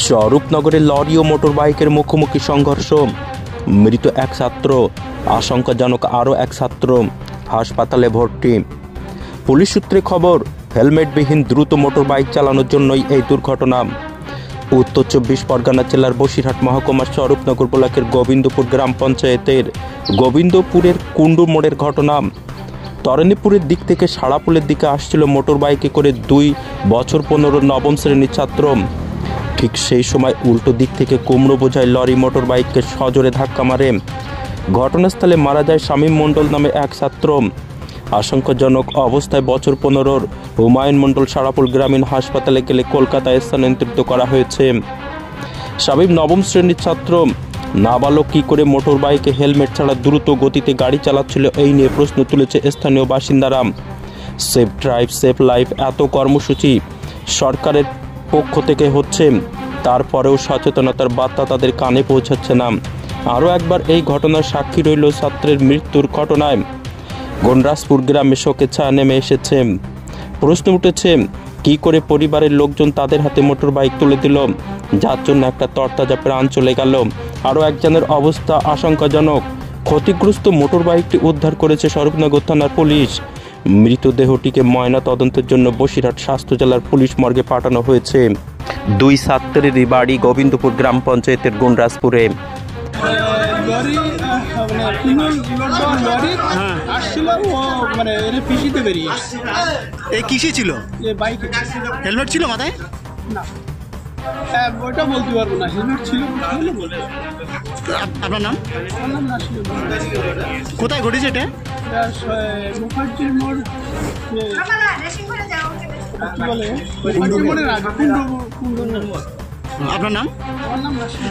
স্বরূপনগরে lorry ও মোটরবাইকের মুখোমুখি সংঘর্ষ, মৃত এক ছাত্র, আশঙ্কাজনক আরও এক ছাত্র হাসপাতালে ভর্তি। পুলিশ সূত্রে খবর, হেলমেটবিহীন দ্রুত মোটরবাইক চালানোর জন্যই এই দুর্ঘটনা। উত্তর 24 পরগনা জেলার বসিরহাট মহকুমার স্বরূপনগর ব্লকের গোবিন্দপুর গ্রাম পঞ্চায়েতের গোবিন্দপুরের কুণ্ডু মোড়ের ঘটনা। তরণীপুরের দিক থেকে সাড়াপুলের দিকে আসছিল মোটরবাইকে করে 2 বছর 15 নবম শ্রেণীর ছাত্র। ঠিক সেই সময় উল্টো দিক থেকে কুমড়ো বোঝাই লরি মোটরবাইককে সজোরে ধাক্কা মারে। ঘটনাস্থলে মারা যায় শামীম মণ্ডল নামে এক ছাত্র। আশঙ্কাজনক অবস্থায় বছর 15 হুমায়ুন মণ্ডল সাড়াপুল গ্রামীণ হাসপাতালে গেলে কলকাতায় স্থানান্তরিত করা হয়েছে। শামীম নবম শ্রেণীর ছাত্র। নাবালক কী করে মোটরবাইকে হেলমেট ছাড়া দ্রুত গতিতে গাড়ি চালাচ্ছিল, এই নিয়ে প্রশ্ন তুলেছে স্থানীয় বাসিন্দারা। সেফ ড্রাইভ সেফ লাইফ এত কর্মসূচি সরকারের পক্ষ থেকে হচ্ছে, তারপরেও সচেতনতার বার্তা তাদের কানে পৌঁছাচ্ছে না। আরও একবার এই ঘটনার সাক্ষী রইল ছাত্রের মৃত্যুর ঘটনায়। গণরাজপুর গ্রামে শোকের ছায়া নেমে এসেছে। প্রশ্ন উঠেছে, কী করে পরিবারের লোকজন তাদের হাতে মোটর বাইক তুলে দিল, যার জন্য একটা তরতাজা প্রাণ চলে গেল। আরও একজনের অবস্থা আশঙ্কাজনক। ক্ষতিগ্রস্ত মোটর বাইকটি উদ্ধার করেছে স্বরূপনগর থানার পুলিশ। মৃতদেহটিকে ময়না তদন্তের জন্য বসিরহাট স্বাস্থ্য জেলার পুলিশ মর্গে পাঠানো হয়েছে। 2 ছাত্রেরই বাড়ি গোবিন্দপুর গ্রাম পঞ্চায়েতের গণরাজপুরে। লরি আসছিল, ও মানে এর পিছিতে বেরিয়ে এসছে। এই কিসে ছিল? বাইকে। হেলমেট ছিল মাথায়? না, হ্যাঁ ওইটা বলতে পারবো না। হেলমেট ছিল আপনার নাম? আমার নাম নাসির। কোথায় ঘটেছে এটা? মুখার্জির মোড়, কি বলে মুখার্জির মোড়ের আগে কুন্ড। আপনার নাম? আমার নাম নাসির।